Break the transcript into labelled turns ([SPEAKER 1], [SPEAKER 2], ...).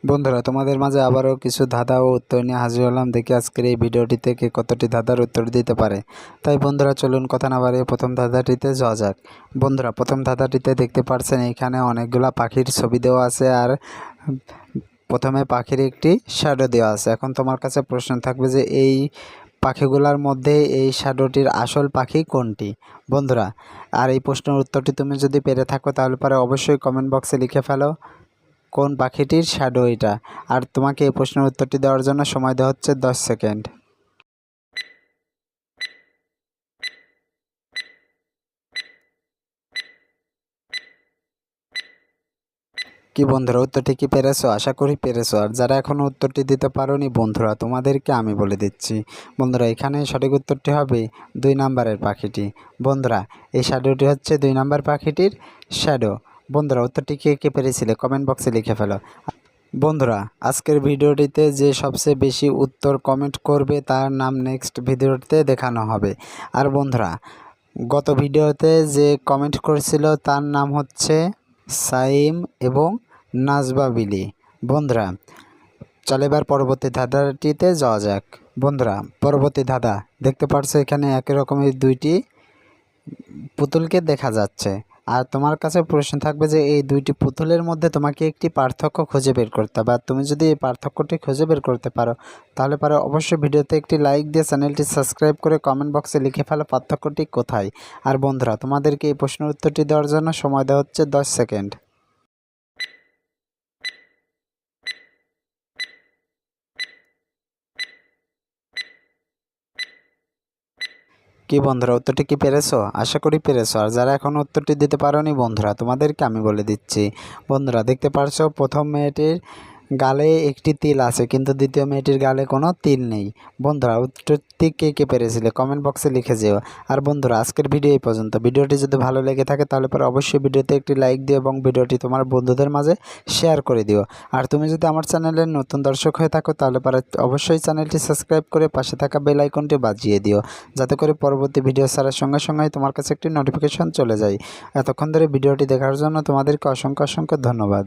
[SPEAKER 1] বন্ধুরা, তোমাদের মাঝে আবারও কিছু ধাঁধা ও উত্তর নিয়ে হাজির হলাম। দেখি আজকের এই ভিডিওটি থেকে কতটি ধাঁধার উত্তর দিতে পারে। তাই বন্ধুরা, চলুন কথা না বাড়িয়ে প্রথম ধাঁধাটিতে যাওয়া যাক। বন্ধুরা, প্রথম ধাঁধাটিতে দেখতে পাচ্ছেন এখানে অনেকগুলা পাখির ছবি দেওয়া আছে, আর প্রথমে পাখির একটি শ্যাডো দেওয়া আছে। এখন তোমার কাছে প্রশ্ন থাকবে যে এই পাখিগুলার মধ্যে এই শ্যাডোটির আসল পাখি কোনটি। বন্ধুরা, আর এই প্রশ্নের উত্তরটি তুমি যদি পেরে থাকো তাহলে পরে অবশ্যই কমেন্ট বক্সে লিখে ফেলো কোন পাখিটির শ্যাডো এটা। আর তোমাকে এই প্রশ্নের উত্তরটি দেওয়ার জন্য সময় দেওয়া হচ্ছে 10 সেকেন্ড। কি বন্ধুরা, উত্তরটি কি পেরেছো? আশা করি পেরেছো। আর যারা এখনও উত্তরটি দিতে পারোনি বন্ধুরা, তোমাদেরকে আমি বলে দিচ্ছি। বন্ধুরা, এখানে সঠিক উত্তরটি হবে 2 নাম্বারের পাখিটি। বন্ধুরা, এই শ্যাডোটি হচ্ছে 2 নাম্বার পাখিটির শ্যাডো। বন্ধুরা, উত্তরটি কে কে পেরেছিলে কমেন্ট বক্সে লিখে ফেলো। বন্ধুরা, আজকের ভিডিওটিতে যে সবচেয়ে বেশি উত্তর কমেন্ট করবে তার নাম নেক্সট ভিডিওতে দেখানো হবে। আর বন্ধুরা, গত ভিডিওতে যে কমেন্ট করেছিল তার নাম হচ্ছে সাইম এবং নাজবা বিলি। বন্ধুরা, চলে এবার পরবর্তী ধাঁধাটিতে যাওয়া যাক। বন্ধুরা, পরবর্তী ধাঁধা দেখতে পাচ্ছ এখানে একই রকমের 2টি পুতুলকে দেখা যাচ্ছে। আর তোমার কাছে প্রশ্ন থাকবে যে এই 2টি পুতুলের মধ্যে তোমাকে একটি পার্থক্য খুঁজে বের করতে হবে। আর তুমি যদি এই পার্থক্যটি খুঁজে বের করতে পারো তাহলে পরে অবশ্যই ভিডিওতে একটি লাইক দিয়ে চ্যানেলটি সাবস্ক্রাইব করে কমেন্ট বক্সে লিখে ফেলো পার্থক্যটি কোথায়। আর বন্ধুরা, তোমাদেরকে এই প্রশ্নের উত্তরটি দেওয়ার জন্য সময় দেওয়া হচ্ছে 10 সেকেন্ড। কি বন্ধুরা, উত্তরটি কি পেরেছো? আশা করি পেরেছো। আর যারা এখনও উত্তরটি দিতে পারোনি বন্ধুরা, তোমাদেরকে আমি বলে দিচ্ছি। বন্ধুরা, দেখতে পারছো প্রথম মেয়েটির গালে একটি তিল আছে, কিন্তু দ্বিতীয় মেয়েটির গালে কোনো তিল নেই। বন্ধুরা, উত্তরটি কে কে পেরেছিলে কমেন্ট বক্সে লিখে যেও। আর বন্ধুরা, আজকের ভিডিও এই পর্যন্ত। ভিডিওটি যদি ভালো লেগে থাকে তাহলে পরে অবশ্যই ভিডিওতে একটি লাইক দিও এবং ভিডিওটি তোমার বন্ধুদের মাঝে শেয়ার করে দিও। আর তুমি যদি আমার চ্যানেলের নতুন দর্শক হয়ে থাকো তাহলে পরে অবশ্যই চ্যানেলটি সাবস্ক্রাইব করে পাশে থাকা বেল আইকনটি বাজিয়ে দিও, যাতে করে পরবর্তী ভিডিও ছাড়ার সঙ্গে সঙ্গেই তোমার কাছে একটি নোটিফিকেশন চলে যায়। এতক্ষণ ধরে ভিডিওটি দেখার জন্য তোমাদেরকে অসংখ্য অসংখ্য ধন্যবাদ।